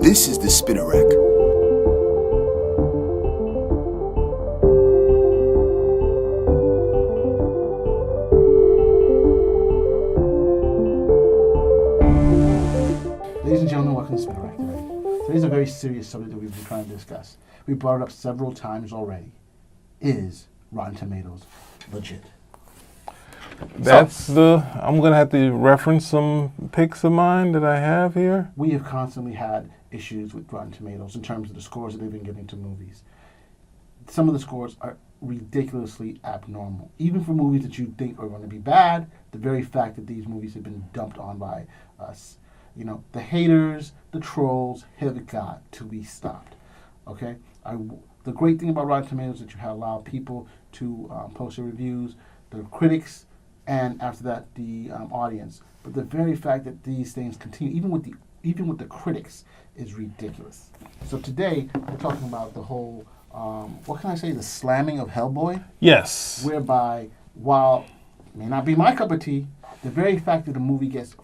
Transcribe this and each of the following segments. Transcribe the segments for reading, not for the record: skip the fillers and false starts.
This is the Spinner Rack. Ladies and gentlemen, welcome to Spinner Rack today. Today's a very serious subject that we've been trying to discuss. We brought it up several times already. Is Rotten Tomatoes legit? I'm going to have to reference some picks of mine that I have here. We have constantly had issues with Rotten Tomatoes in terms of the scores that they've been giving to movies. Some of the scores are ridiculously abnormal. Even for movies that you think are going to be bad, the very fact that these movies have been dumped on by us. You know, the haters, the trolls have got to be stopped. Okay? The great thing about Rotten Tomatoes is that you have allowed people to post their reviews, the critics, and after that, the audience. But the very fact that these things continue, even with the critics, is ridiculous. So today, we're talking about the whole, what can I say, the slamming of Hellboy? Yes. Whereby, while it may not be my cup of tea, the very fact that the movie gets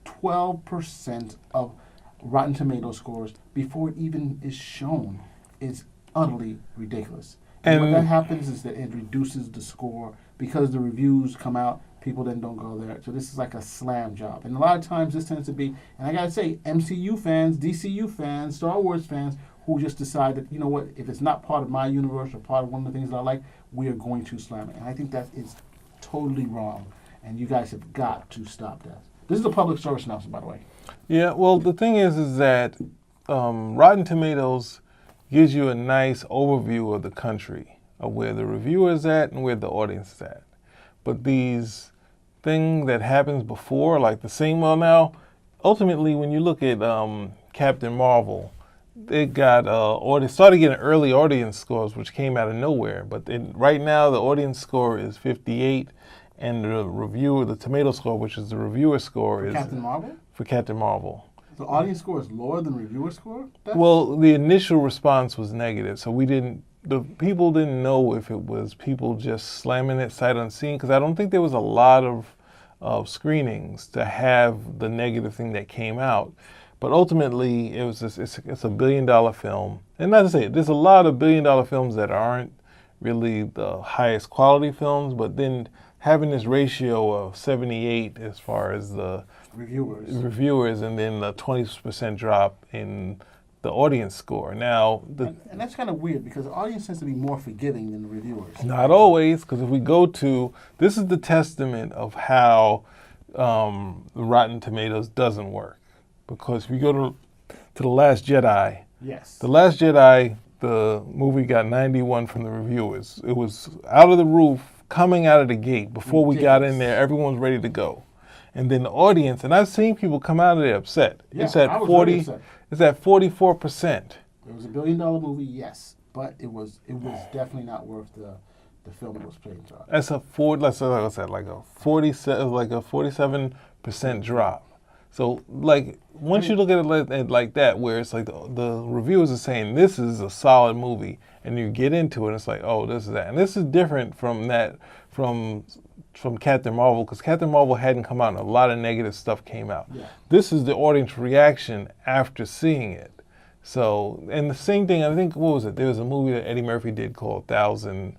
12% of Rotten Tomato scores before it even is shown is utterly ridiculous. And what that happens is that it reduces the score because the reviews come out, people then don't go there. So this is like a slam job. And a lot of times this tends to be, and I gotta say, MCU fans, DCU fans, Star Wars fans, who just decide that, you know what, if it's not part of my universe or part of one of the things that I like, we are going to slam it. And I think that is totally wrong. And you guys have got to stop that. This is a public service announcement, by the way. Yeah, well, the thing is that Rotten Tomatoes gives you a nice overview of the country, of where the reviewer is at and where the audience is at. But these things that happens before, like the same, well now, ultimately when you look at Captain Marvel, it got started getting early audience scores, which came out of nowhere. But right now the audience score is 58, and the tomato score, which is the reviewer score, is Captain Marvel? For Captain Marvel. The audience score is lower than reviewer score? Well, the initial response was negative, so the people didn't know if it was people just slamming it sight unseen, because I don't think there was a lot of screenings to have the negative thing that came out. But ultimately, it's a $1 billion film. And not to say, there's a lot of $1 billion films that aren't really the highest quality films, but then having this ratio of 78 as far as the reviewers and then the 20% drop in the audience score. Now, and that's kind of weird because the audience tends to be more forgiving than the reviewers. Not always, because if we go to, this is the testament of how Rotten Tomatoes doesn't work. Because if you go to The Last Jedi, yes, The Last Jedi, the movie got 91 from the reviewers. It was out of the roof, coming out of the gate. Before we got in there, everyone's ready to go. And then the audience, and I've seen people come out of there upset. Yeah, it's at 40. It's at 44%. It was $1 billion movie, yes, but it was definitely not worth the film it was played in. That's a 47% drop. So like once you look at it like that, where it's like the reviewers are saying this is a solid movie, and you get into it, it's like, oh, this is that, and this is different from that from Captain Marvel, because Captain Marvel hadn't come out and a lot of negative stuff came out. Yeah. This is the audience reaction after seeing it. So, and the same thing, I think, what was it? There was a movie that Eddie Murphy did called A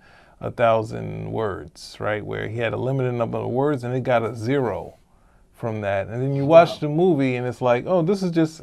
Thousand Words, right? Where he had a limited number of words and it got a 0 from that. And then you watch the movie and it's like, oh, this is just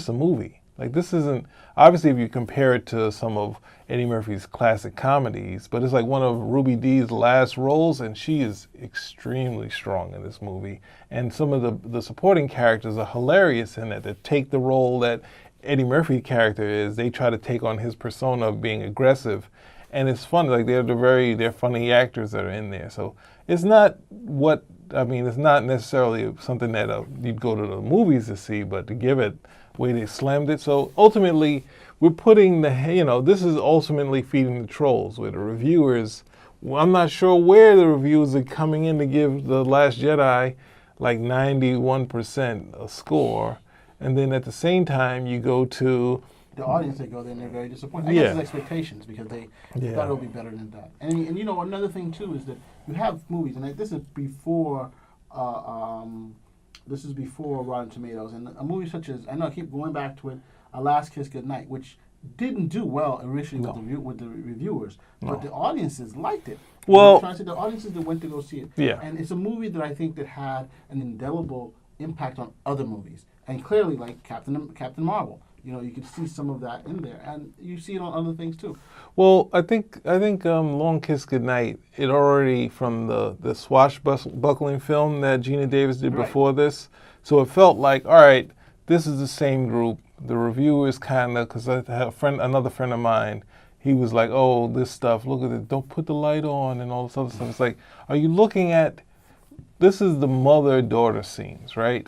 a movie. Like, this isn't, obviously if you compare it to some of Eddie Murphy's classic comedies, but it's like one of Ruby Dee's last roles, and she is extremely strong in this movie. And some of the supporting characters are hilarious in that. They take the role that Eddie Murphy character is, they try to take on his persona of being aggressive. And it's funny, like they're funny actors that are in there. So it's not it's not necessarily something that you'd go to the movies to see, but to give it way they slammed it. So ultimately, we're putting this is ultimately feeding the trolls, where the reviewers, I'm not sure where the reviews are coming in to give The Last Jedi like 91% a score. And then at the same time, you go to the audience, they go there and they're very disappointed. I guess it's expectations because they thought it would be better than that. And you know, another thing too is that you have movies, and this is before Rotten Tomatoes, and a movie such as, I know I keep going back to it, A Last Kiss Goodnight, which didn't do well initially No. with the reviewers, No. but the audiences liked it. Well- I'm trying to say the audiences that went to go see it. Yeah. And it's a movie that I think that had an indelible impact on other movies. And clearly, like Captain Marvel, you can see some of that in there, and you see it on other things too. Well, I think Long Kiss Goodnight, it already from the swashbuckling film that Gina Davis did Right. before this, so it felt like, all right, this is the same group. The reviewers kind of, because I had another friend of mine, he was like, oh, this stuff, look at it, don't put the light on and all this other stuff. It's like, are you looking at, this is the mother-daughter scenes, right?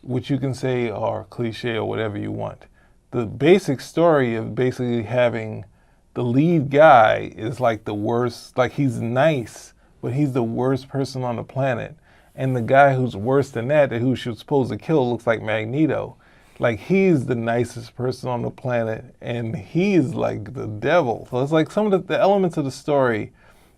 Which you can say are cliche or whatever you want. The basic story of basically having the lead guy is like the worst, like he's nice, but he's the worst person on the planet. And the guy who's worse than that, who she's supposed to kill, looks like Magneto. Like he's the nicest person on the planet, and he's like the devil. So it's like some of the elements of the story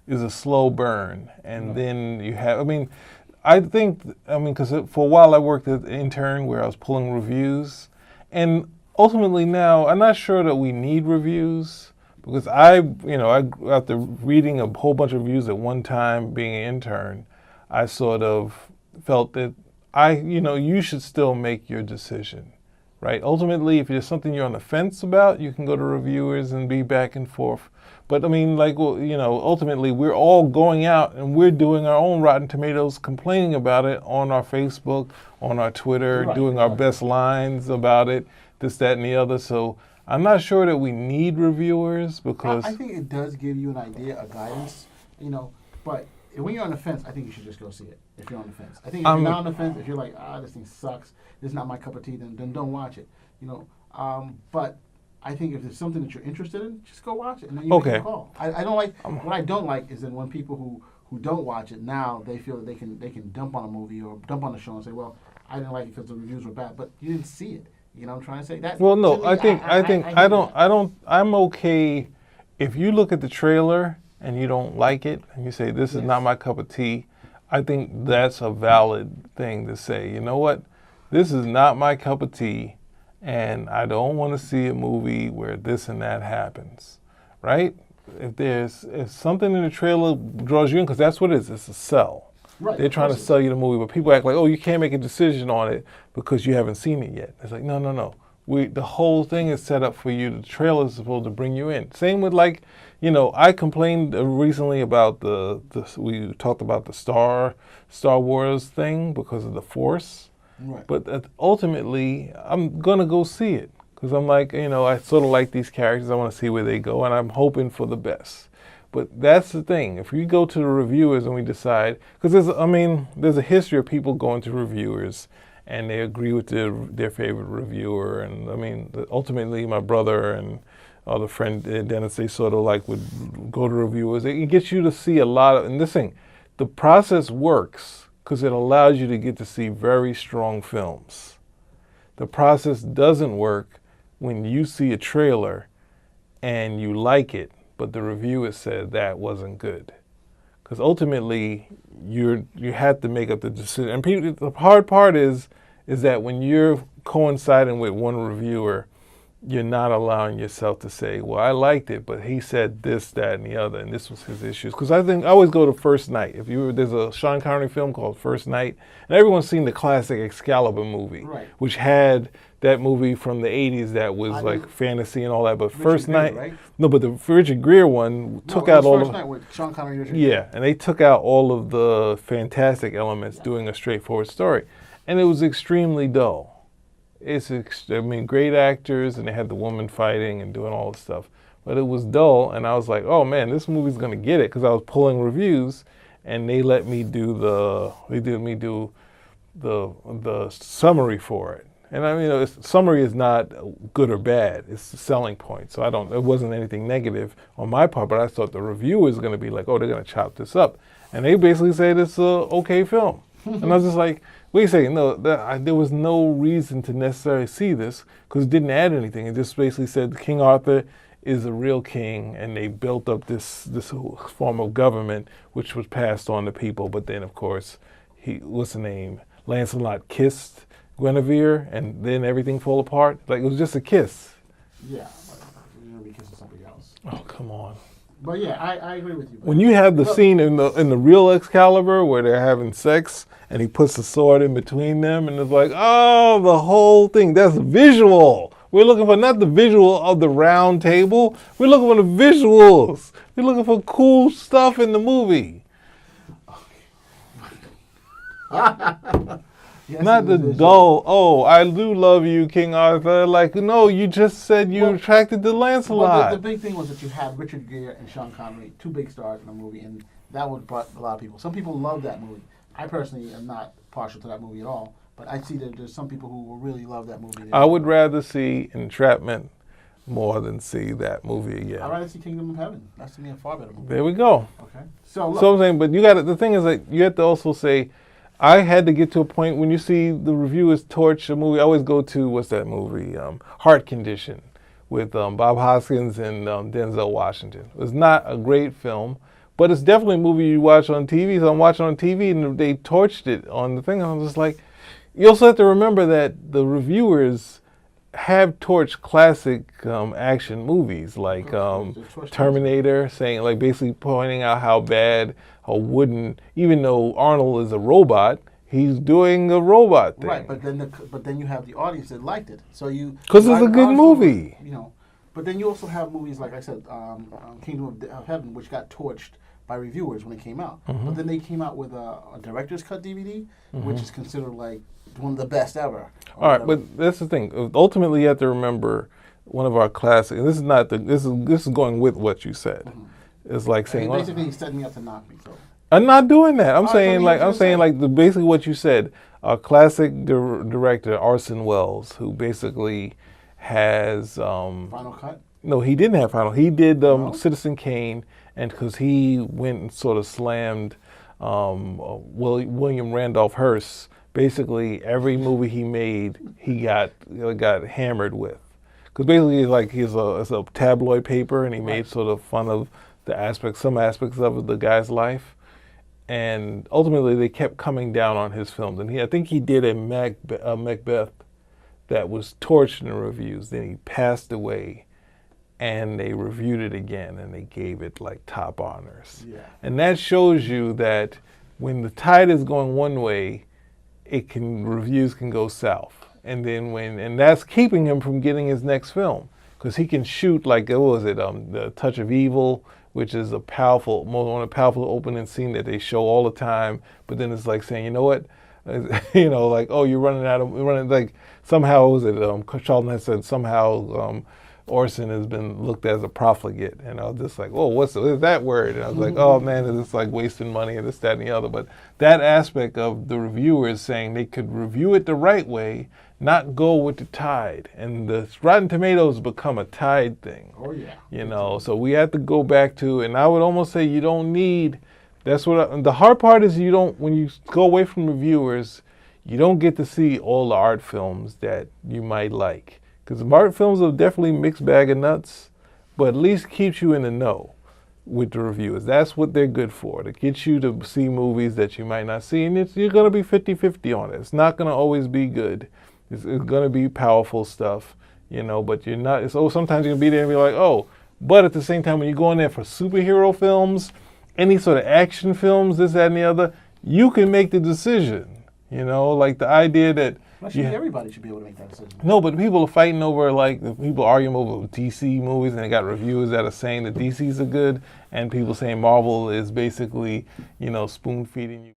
is a slow burn. And then you have, because for a while I worked as an intern where I was pulling reviews. And ultimately now, I'm not sure that we need reviews because after reading a whole bunch of reviews at one time, being an intern, I sort of felt that you should still make your decision, right? Ultimately, if there's something you're on the fence about, you can go to reviewers and be back and forth. But ultimately, we're all going out and we're doing our own Rotten Tomatoes, complaining about it on our Facebook, on our Twitter, Right, doing our right. best lines about it, this, that, and the other. So I'm not sure that we need reviewers because I think it does give you an idea, a guidance, but when you're on the fence, I think you should just go see it. If you're on the fence, I think if you're not on the fence, if you're like, this thing sucks, this is not my cup of tea, then don't watch it. But I think if there's something that you're interested in, just go watch it, and then you make a call. I don't like what I don't like is then when people who don't watch it now they feel that they can dump on a movie or dump on a show and say, well, I didn't like it because the reviews were bad, but you didn't see it. You know what I'm trying to say? That. Well, no, to me, I don't. I'm okay if you look at the trailer and you don't like it and you say this is not my cup of tea. I think that's a valid thing to say. You know what? This is not my cup of tea, and I don't want to see a movie where this and that happens, right? If something in the trailer draws you in, because that's what it is. It's a sell. Right, They're trying to sell you the movie, but people act like, oh, you can't make a decision on it because you haven't seen it yet. It's like, no. The whole thing is set up for you. The trailer is supposed to bring you in. Same with I complained recently about we talked about the Star Wars thing because of the Force. Right. But ultimately, I'm going to go see it because I'm like, I sort of like these characters. I want to see where they go, and I'm hoping for the best. But that's the thing. If we go to the reviewers and we decide, because there's a history of people going to reviewers and they agree with their favorite reviewer. And ultimately, my brother and other friend Dennis, they sort of would go to reviewers. It gets you to see a lot of, and this thing, the process works because it allows you to get to see very strong films. The process doesn't work when you see a trailer and you like it, but the reviewer said that wasn't good. Because ultimately, you have to make up the decision. And the hard part is that when you're coinciding with one reviewer, you're not allowing yourself to say, well, I liked it, but he said this, that, and the other, and this was his issues. Because I always go to First Night. There's a Sean Connery film called First Night, and everyone's seen the classic Excalibur movie, Right. which had that movie from the 80s that was fantasy and all that. But Richard First Gere, Night, right? no, but the Richard Gere one took out all First of Night with Sean Connery and Richard Gere. yeah, and they took out all of the fantastic elements, doing a straightforward story, and it was extremely dull. Great actors, and they had the woman fighting and doing all this stuff, but it was dull. And I was like, oh man, this movie's gonna get it, because I was pulling reviews, and they let me do the summary for it. And summary is not good or bad; it's the selling point. So it wasn't anything negative on my part, but I thought the review was gonna be like, oh, they're gonna chop this up, and they basically said it's a okay film, and I was just like, wait a second, no, there was no reason to necessarily see this because it didn't add anything. It just basically said King Arthur is a real king, and they built up this form of government which was passed on to people. But then, of course, Lancelot kissed Guinevere and then everything fall apart. Like it was just a kiss. Yeah, but you're gonna be kissing somebody else. Oh, come on. But yeah, I agree with you. When you have the Look, scene in the real Excalibur where they're having sex and he puts the sword in between them and it's like, oh, the whole thing, that's visual. We're looking for not the visual of the round table. We're looking for the visuals. We're looking for cool stuff in the movie. yes, Not it the was visual. dull, oh, I do love you, King Arthur. Like, no, you just said you Well, attracted to Well, Lancelot. the big thing was that you had Richard Gere and Sean Connery, two big stars in the movie, and that would brought a lot of people. Some people love that movie. I personally am not partial to that movie at all, but I see that there's some people who will really love that movie. I would rather see Entrapment more than see that movie I'd again. rather see Kingdom of Heaven. That's to me a far better movie. There we go. Okay. So look, So I'm saying, but you got the thing is that you have to also say, I had to get to a point when you see the reviewers torch a movie. I always go to what's that movie, Heart Condition, with Bob Hoskins and Denzel Washington. It's not a great film, but it's definitely a movie you watch on TV. So I'm watching on TV and they torched it on the thing. And I'm just like, you also have to remember that the reviewers have torched classic action movies like Terminator, saying like basically pointing out how bad a wooden, even though Arnold is a robot, he's doing a robot thing. right, but then you have the audience that liked it. So you 'Cause it's a good movie. You know, but then you also have movies like I said, Kingdom of Heaven, which got torched by reviewers when it came out. Mm-hmm. But then they came out with a director's cut DVD, which is considered like one of the best ever. All right, but that's the thing. Ultimately, you have to remember one of our classics. And this is not the. This is going with what you said. It's like saying, well, basically, he's setting me up to knock me. So I'm not doing that. I'm All right, saying so like you I'm just saying said- like basically what you said. A classic director, Orson Welles, who basically has Final Cut. no, he didn't have final. He did No? Citizen Kane, and because he went and sort of slammed William Randolph Hearst. Basically, every movie he made, he got hammered with. Because basically, it's a tabloid paper, and he made sort of fun of some aspects of the guy's life. And ultimately, they kept coming down on his films. And I think he did a Macbeth that was torched in the reviews. Then he passed away, and they reviewed it again, and they gave it like top honors. Yeah. And that shows you that when the tide is going one way, reviews can go south. And then and that's keeping him from getting his next film, because he can shoot like, what was it, The Touch of Evil, which is one of the powerful opening scene that they show all the time. But then it's like saying, you know what, like, oh, you're running like somehow, what was it, Charlton had said somehow Orson has been looked as a profligate, and I was just like, oh, what's that word? And I was like, oh man, it's like wasting money and this, that, and the other. But that aspect of the reviewers saying they could review it the right way, not go with the tide, and the Rotten Tomatoes become a tide thing. Oh yeah. So we have to go back to, and I would almost say you don't need. That's what the hard part is. When you go away from reviewers, you don't get to see all the art films that you might like. Because the art films are definitely a mixed bag of nuts, but at least keeps you in the know with the reviewers. That's what they're good for, to get you to see movies that you might not see. And you're going to be 50-50 on it. It's not going to always be good. It's going to be powerful stuff, but you're not. Sometimes you're going to be there and be like, oh, but at the same time, when you go in there for superhero films, any sort of action films, this, that, and the other, you can make the decision. Like the idea that Everybody should be able to make that decision. no, but people are fighting over, people arguing over DC movies, and they got reviewers that are saying that DC's are good, and people saying Marvel is basically, spoon feeding you.